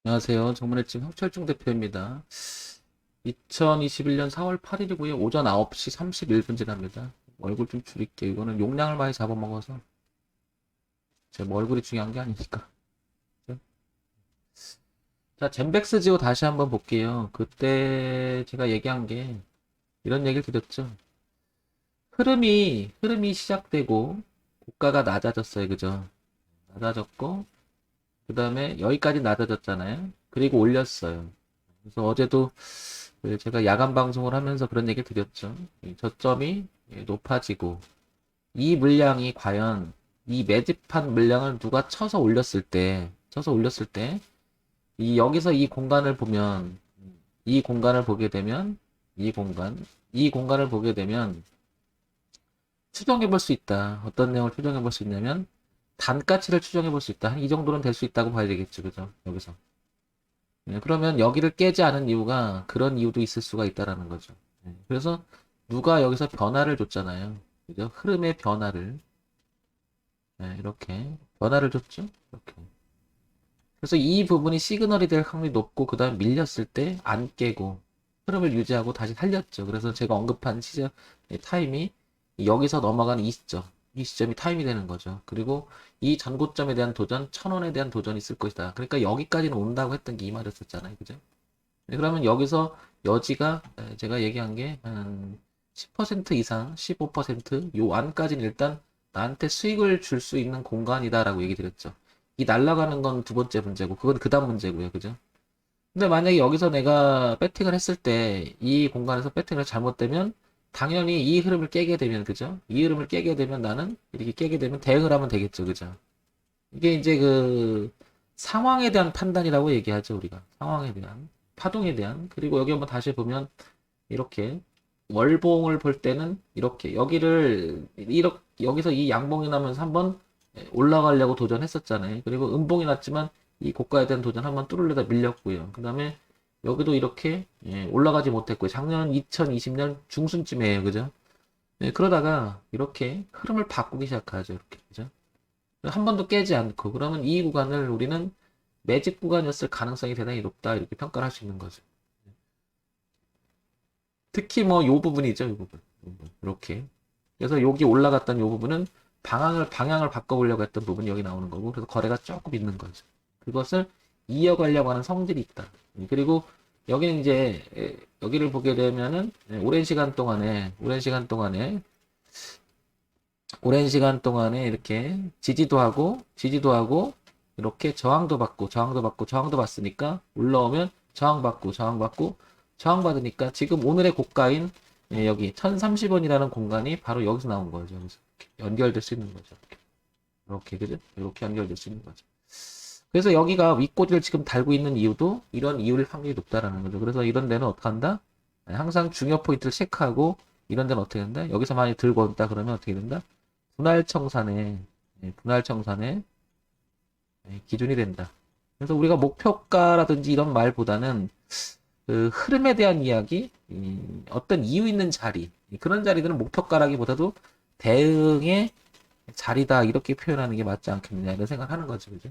안녕하세요. 정문회집 혁철중 대표입니다. 2021년 4월 8일이고요. 오전 9시 31분 지납니다. 얼굴 좀 줄일게요. 이거는 용량을 많이 잡아먹어서 제 얼굴이 중요한 게 아니니까. 자, 젠백스 지오 다시 한번 볼게요. 그때 제가 얘기한 게 이런 얘기를 드렸죠. 흐름이 시작되고 고가가 낮아졌어요. 그죠? 낮아졌고 그 다음에 여기까지 낮아졌잖아요. 그리고 올렸어요. 그래서 어제도 제가 야간 방송을 하면서 그런 얘기 드렸죠. 이 저점이 높아지고 이 물량이 과연 이 매집한 물량을 누가 쳐서 올렸을 때 이 여기서 이 공간을 보면 이 공간을 보게 되면 이 공간을 보게 되면 추정해 볼 수 있다. 어떤 내용을 추정해 볼 수 있냐면 단가치를 추정해 볼 수 있다. 한 이 정도는 될 수 있다고 봐야 되겠죠. 그죠? 여기서. 그러면 여기를 깨지 않은 이유가 그런 이유도 있을 수가 있다라는 거죠. 그래서 누가 여기서 변화를 줬잖아요. 그죠? 흐름의 변화를. 이렇게. 변화를 줬죠? 이렇게. 그래서 이 부분이 시그널이 될 확률이 높고, 그 다음에 밀렸을 때 안 깨고, 흐름을 유지하고 다시 살렸죠. 그래서 제가 언급한 시점, 타임이 여기서 넘어가는 이 시점. 이 시점이 타임이 되는 거죠. 그리고 이 전고점에 대한 도전, 1,000원에 대한 도전이 있을 것이다. 그러니까 여기까지는 온다고 했던 게 이 말이었었잖아요. 그죠? 그러면 여기서 여지가 제가 얘기한 게 한 10% 이상, 15%요 안까지는 일단 나한테 수익을 줄 수 있는 공간이다라고 얘기 드렸죠. 이 날아가는 건 두 번째 문제고, 그건 그 다음 문제고요. 그죠? 근데 만약에 여기서 내가 배팅을 했을 때 이 공간에서 배팅을 잘못되면 당연히 이 흐름을 깨게 되면, 그죠? 이 흐름을 깨게 되면 나는 이렇게 깨게 되면 대응을 하면 되겠죠. 그죠? 이게 이제 그 상황에 대한 판단이라고 얘기하죠, 우리가. 상황에 대한, 파동에 대한. 그리고 여기 한번 다시 보면 이렇게 월봉을 볼 때는 이렇게 이렇게 여기서 이 양봉이 나면서 한번 올라가려고 도전했었잖아요. 그리고 음봉이 났지만 이 고가에 대한 도전 한번 뚫으려다 밀렸고요. 그 다음에 여기도 이렇게 올라가지 못했고요. 작년 2020년 중순쯤이에요. 그죠? 그러다가 이렇게 흐름을 바꾸기 시작하죠. 이렇게. 그죠? 한 번도 깨지 않고 그러면 이 구간을 우리는 매집 구간이었을 가능성이 대단히 높다 이렇게 평가를 할 수 있는 거죠. 특히 뭐 요 부분이죠, 요 부분. 이렇게. 그래서 여기 올라갔던 요 부분은 방향을 바꿔보려고 했던 부분이 여기 나오는 거고, 그래서 거래가 조금 있는 거죠. 그것을 이어가려고 하는 성질이 있다. 그리고 여기는 이제 여기를 보게 되면은 오랜 시간 동안에 이렇게 지지도 하고 이렇게 저항도 받으니까 올라오면 저항받으니까 지금 오늘의 고가인 여기 1030원이라는 공간이 바로 여기서 나온 거죠. 여기서 이렇게 연결될 수 있는 거죠. 이렇게 그죠? 이렇게 연결될 수 있는 거죠. 그래서 여기가 윗꼬리를 지금 달고 있는 이유도 이런 이유일 확률이 높다라는 거죠. 그래서 이런 데는 어떻게 한다? 항상 중요 포인트를 체크하고 이런 데는 어떻게 된다? 여기서 많이 들고 온다 그러면 어떻게 된다? 분할청산의 기준이 된다. 그래서 우리가 목표가라든지 이런 말보다는 그 흐름에 대한 이야기, 어떤 이유 있는 자리, 그런 자리들은 목표가라기보다도 대응의 자리다 이렇게 표현하는 게 맞지 않겠느냐 이런 생각하는 거죠, 그죠?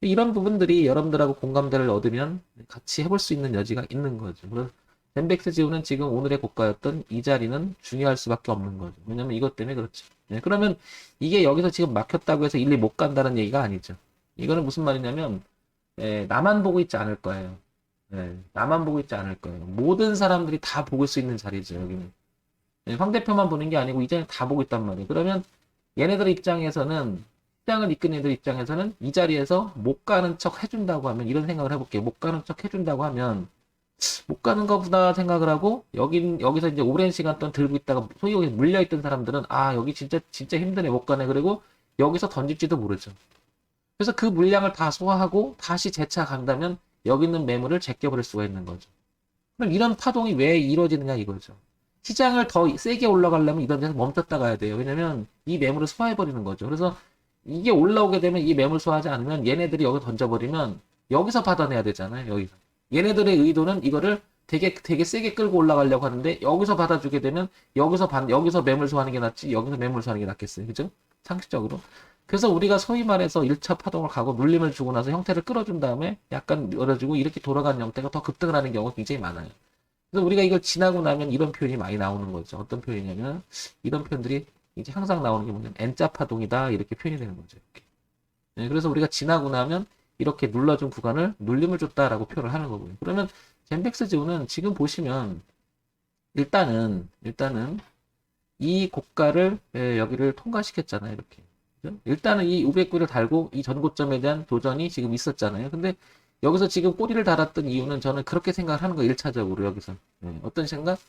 이런 부분들이 여러분들하고 공감대를 얻으면 같이 해볼 수 있는 여지가 있는 거죠. 그래서 젠백스 지우는 지금 오늘의 고가였던 이 자리는 중요할 수밖에 없는 거죠. 왜냐면 이것 때문에 그렇죠. 그러면 이게 여기서 지금 막혔다고 해서 일리 못 간다는 얘기가 아니죠. 이거는 무슨 말이냐면 나만 보고 있지 않을 거예요. 나만 보고 있지 않을 거예요. 모든 사람들이 다 보고 수 있는 자리죠, 여기는. 황 대표만 보는 게 아니고 이제는 다 보고 있단 말이에요. 그러면 얘네들 입장에서는 시장을 이끄는 애들 입장에서는 이 자리에서 못 가는 척 해준다고 하면 이런 생각을 해볼게요. 못 가는 척 해준다고 하면 못 가는 거보다 생각을 하고 여기서 이제 오랜 시간 동안 들고 있다가 소위 여기 물려있던 사람들은 아 여기 진짜 힘드네 못 가네 그리고 여기서 던질지도 모르죠. 그래서 그 물량을 다 소화하고 다시 재차 간다면 여기 있는 매물을 제껴버릴 수가 있는 거죠. 그럼 이런 파동이 왜 이루어지느냐 이거죠. 시장을 더 세게 올라가려면 이런 데서 멈췄다 가야 돼요. 왜냐면 이 매물을 소화해버리는 거죠. 그래서 이게 올라오게 되면 이 매물 소화하지 않으면 얘네들이 여기 던져버리면 여기서 받아내야 되잖아요. 여기서. 얘네들의 의도는 이거를 되게 세게 끌고 올라가려고 하는데 여기서 받아주게 되면 여기서 매물 소화하는 게 낫지 여기서 매물 소화하는 게 낫겠어요. 그죠? 상식적으로. 그래서 우리가 소위 말해서 1차 파동을 가고 눌림을 주고 나서 형태를 끌어준 다음에 약간 열어주고 이렇게 돌아가는 형태가 더 급등을 하는 경우가 굉장히 많아요. 그래서 우리가 이걸 지나고 나면 이런 표현이 많이 나오는 거죠. 어떤 표현이냐면 이런 표현들이 이제 항상 나오는 게 뭐냐면 N자 파동이다 이렇게 표현이 되는 거죠. 이렇게. 네, 그래서 우리가 지나고 나면 이렇게 눌러준 구간을 눌림을 줬다라고 표현을 하는 거고요. 그러면 젠백스 지수는 지금 보시면 일단은 이 고가를 여기를 통과시켰잖아요. 이렇게. 그죠? 일단은 이 500구를 달고 이 전고점에 대한 도전이 지금 있었잖아요. 근데 여기서 지금 꼬리를 달았던 이유는 저는 그렇게 생각을 하는 거예요. 1차적으로 여기서. 어떤 생각?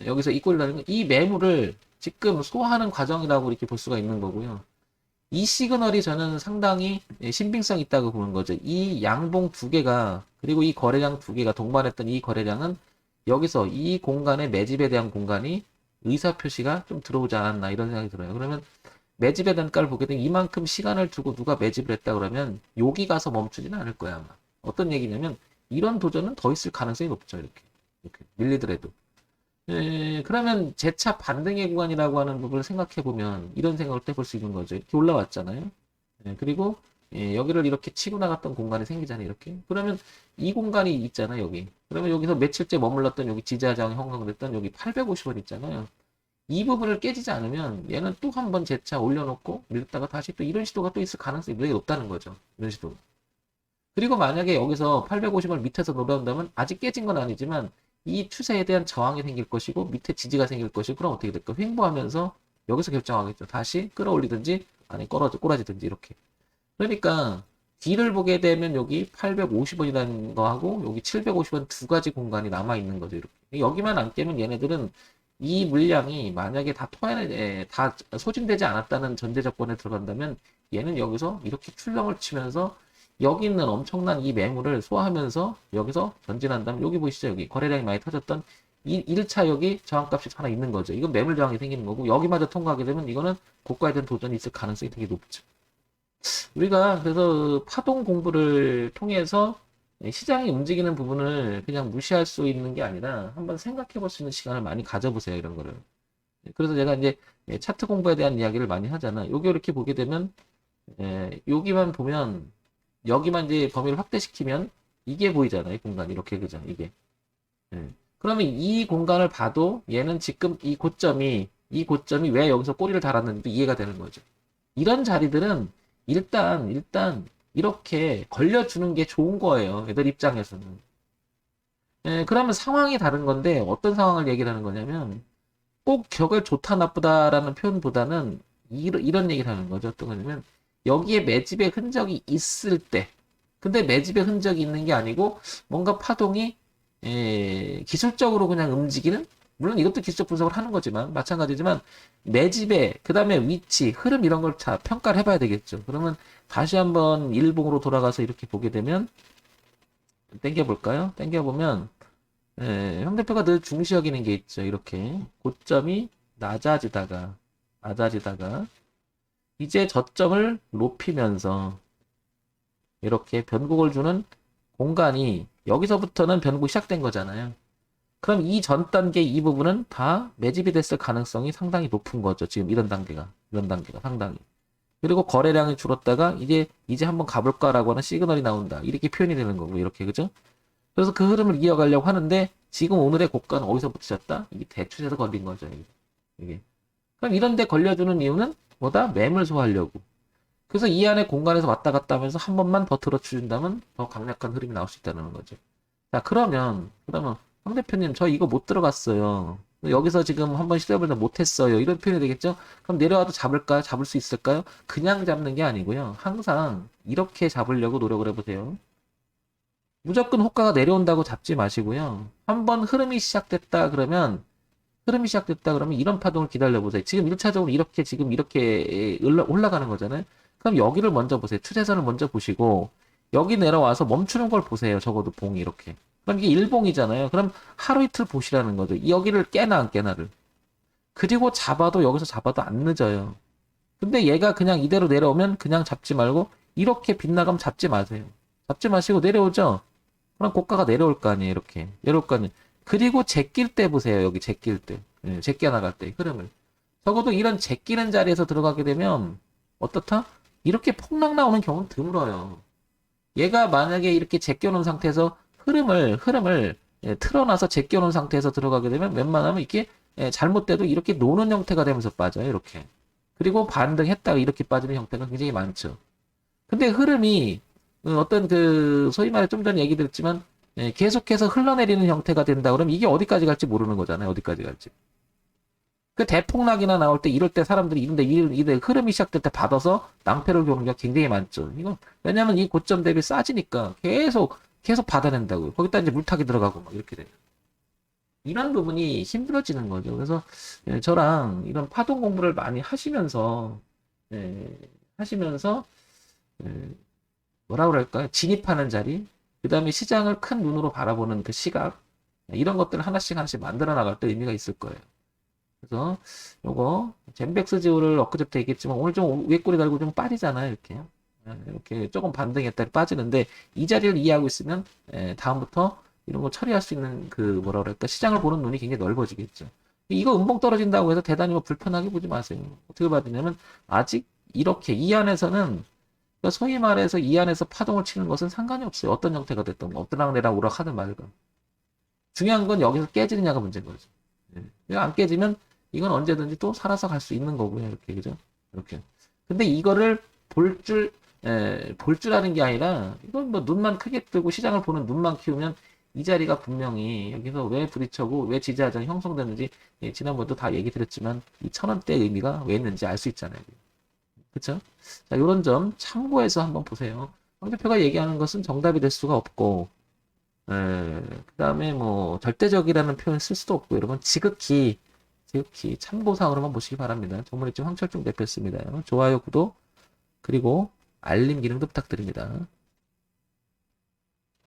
여기서 이 꼬리를 달는 거, 이 매물을 지금 소화하는 과정이라고 이렇게 볼 수가 있는 거고요. 이 시그널이 저는 상당히 신빙성 있다고 보는 거죠. 이 양봉 두 개가, 그리고 이 거래량 두 개가 동반했던 이 거래량은 여기서 이 공간의 매집에 대한 공간이 의사표시가 좀 들어오지 않았나 이런 생각이 들어요. 그러면 매집의 단가를 보게 되면 이만큼 시간을 두고 누가 매집을 했다 그러면 여기 가서 멈추지는 않을 거야 아마. 어떤 얘기냐면 이런 도전은 더 있을 가능성이 높죠. 이렇게 밀리더라도. 그러면 재차 반등의 구간이라고 하는 부분을 생각해 보면 이런 생각을 때 볼 수 있는 거죠. 이렇게 올라왔잖아요. 그리고 여기를 이렇게 치고 나갔던 공간이 생기잖아요. 이렇게. 그러면 이 공간이 있잖아요. 여기. 그러면 여기서 며칠째 머물렀던 여기 지지하장이 형성됐던 여기 850원 있잖아요. 이 부분을 깨지지 않으면 얘는 또 한 번 재차 올려놓고 밀었다가 다시 또 이런 시도가 또 있을 가능성이 되게 높다는 거죠. 이런 시도. 그리고 만약에 여기서 850을 밑에서 노려온다면 아직 깨진 건 아니지만 이 추세에 대한 저항이 생길 것이고 밑에 지지가 생길 것이고 그럼 어떻게 될까? 횡보하면서 여기서 결정하겠죠. 다시 끌어올리든지 아니 꼬라지든지 이렇게. 그러니까 뒤를 보게 되면 여기 850원이라는 거하고 여기 750원 두 가지 공간이 남아 있는 거죠. 이렇게. 여기만 안 깨면 얘네들은 이 물량이 만약에 다 소진되지 않았다는 전제 조건에 들어간다면 얘는 여기서 이렇게 출렁을 치면서 여기 있는 엄청난 이 매물을 소화하면서 여기서 전진한다면 여기 보이시죠? 여기 거래량이 많이 터졌던 1차 여기 저항값이 하나 있는 거죠. 이건 매물 저항이 생기는 거고 여기마저 통과하게 되면 이거는 고가에 대한 도전이 있을 가능성이 되게 높죠. 우리가 그래서 파동 공부를 통해서 시장이 움직이는 부분을 그냥 무시할 수 있는 게 아니라 한번 생각해 볼 수 있는 시간을 많이 가져보세요. 이런 거를. 그래서 제가 이제 차트 공부에 대한 이야기를 많이 하잖아. 요게 이렇게 보게 되면 여기만 보면 여기만 이제 범위를 확대시키면 이게 보이잖아요. 이 공간 이렇게 그죠? 이게. 그러면 이 공간을 봐도 얘는 지금 이 고점이 왜 여기서 꼬리를 달았는지도 이해가 되는 거죠. 이런 자리들은 일단 이렇게 걸려주는 게 좋은 거예요. 애들 입장에서는. 그러면 상황이 다른 건데 어떤 상황을 얘기를 하는 거냐면 꼭 격을 좋다 나쁘다라는 표현보다는 이런 얘기를 하는 거죠. 어떤 거냐면 여기에 매집의 흔적이 있을 때 근데 매집의 흔적이 있는 게 아니고 뭔가 파동이 기술적으로 그냥 움직이는 물론 이것도 기술적 분석을 하는 거지만 마찬가지지만 매집의 그 다음에 위치 흐름 이런 걸 평가를 해봐야 되겠죠. 그러면 다시 한번 일봉으로 돌아가서 이렇게 보게 되면 땡겨볼까요? 땡겨보면 형 대표가 늘 중시 여기는 게 있죠. 이렇게 고점이 낮아지다가 이제 저점을 높이면서 이렇게 변곡을 주는 공간이 여기서부터는 변곡이 시작된 거잖아요. 그럼 이 전 단계 이 부분은 다 매집이 됐을 가능성이 상당히 높은 거죠. 지금 이런 단계가 상당히. 그리고 거래량이 줄었다가 이제 한번 가볼까라고 하는 시그널이 나온다. 이렇게 표현이 되는 거고 이렇게 그죠? 그래서 그 흐름을 이어가려고 하는데 지금 오늘의 고가는 어디서 붙였다? 이게 대추에서 걸린 거죠. 이게. 그럼 이런 데 걸려주는 이유는 뭐다? 매물 소화하려고. 그래서 이 안에 공간에서 왔다 갔다 하면서 한 번만 더 들어준다면 더 강력한 흐름이 나올 수 있다는 거죠. 자, 그러면 황 대표님 저 이거 못 들어갔어요. 여기서 지금 한번 시도해보는데 못했어요. 이런 표현이 되겠죠? 그럼 내려와도 잡을까요? 잡을 수 있을까요? 그냥 잡는 게 아니고요. 항상 이렇게 잡으려고 노력을 해보세요. 무조건 호가가 내려온다고 잡지 마시고요. 한번 흐름이 시작됐다 그러면 이런 파동을 기다려보세요. 지금 1차적으로 이렇게 올라가는 거잖아요. 그럼 여기를 먼저 보세요. 추세선을 먼저 보시고 여기 내려와서 멈추는 걸 보세요. 적어도 봉이 이렇게. 그럼 이게 일봉이잖아요. 그럼 하루 이틀 보시라는 거죠. 여기를 깨나 안 깨나를. 그리고 여기서 잡아도 안 늦어요. 근데 얘가 그냥 이대로 내려오면 그냥 잡지 말고 이렇게 빗나가면 잡지 마세요. 잡지 마시고 내려오죠. 그럼 고가가 내려올 거 아니에요. 이렇게. 내려올 거 아니에요. 그리고 제낄 때 보세요. 여기 제낄 때. 제껴 나갈 때 흐름을. 적어도 이런 제끼는 자리에서 들어가게 되면 어떻다? 이렇게 폭락 나오는 경우는 드물어요. 얘가 만약에 이렇게 제껴놓은 상태에서 흐름을 예, 틀어놔서 제껴놓은 상태에서 들어가게 되면 웬만하면 이게 예, 잘못돼도 이렇게 노는 형태가 되면서 빠져요. 이렇게. 그리고 반등했다가 이렇게 빠지는 형태가 굉장히 많죠. 근데 흐름이 어떤 그 소위 말해 좀 전에 얘기 드렸지만 예, 계속해서 흘러내리는 형태가 된다 그러면 이게 어디까지 갈지 모르는 거잖아요. 어디까지 갈지. 그 대폭락이나 나올 때 이럴 때 사람들이 이런데 흐름이 시작될 때 받아서 낭패를 보는 경우가 굉장히 많죠. 이거 왜냐면 이 고점 대비 싸지니까 계속 받아낸다고요. 거기다 이제 물타기 들어가고 막 이렇게 돼요. 이런 부분이 힘들어지는 거죠. 그래서 예, 저랑 이런 파동 공부를 많이 하시면서 예, 하시면서 예, 뭐라 그럴까요? 진입하는 자리, 그 다음에 시장을 큰 눈으로 바라보는 그 시각, 이런 것들을 하나씩 만들어 나갈 때 의미가 있을 거예요. 그래서 요거 젠백스지오를 엊그저께 얘기했지만 오늘 좀 위에 꼬리 달고 좀 빠지잖아요. 이렇게 이렇게 조금 반등했다 빠지는데 이 자리를 이해하고 있으면 다음부터 이런 거 처리할 수 있는 그 뭐라 그럴까 시장을 보는 눈이 굉장히 넓어지겠죠. 이거 음봉 떨어진다고 해서 대단히 뭐 불편하게 보지 마세요. 어떻게 봐야되냐면 아직 이렇게 이 안에서는 그러니까 소위 말해서 이 안에서 파동을 치는 것은 상관이 없어요. 어떤 형태가 됐든 엎드락내락 오락하든 말든 중요한 건 여기서 깨지느냐가 문제인 거죠. 안 깨지면 이건 언제든지 또 살아서 갈 수 있는 거고요. 이렇게, 그죠? 이렇게. 근데 이거를 볼 줄 아는 게 아니라, 이건 뭐 눈만 크게 뜨고 시장을 보는 눈만 키우면 이 자리가 분명히 여기서 왜 브리처고 왜 지지하장이 형성되는지, 예, 지난번에도 다 얘기 드렸지만, 이 1,000원대 의미가 왜 있는지 알 수 있잖아요. 그쵸? 자, 요런 점 참고해서 한번 보세요. 황 대표가 얘기하는 것은 정답이 될 수가 없고, 그 다음에 뭐, 절대적이라는 표현 쓸 수도 없고, 여러분, 지극히 참고사항으로만 보시기 바랍니다. 전문의집 황철중 대표였습니다. 좋아요, 구독, 그리고 알림 기능도 부탁드립니다.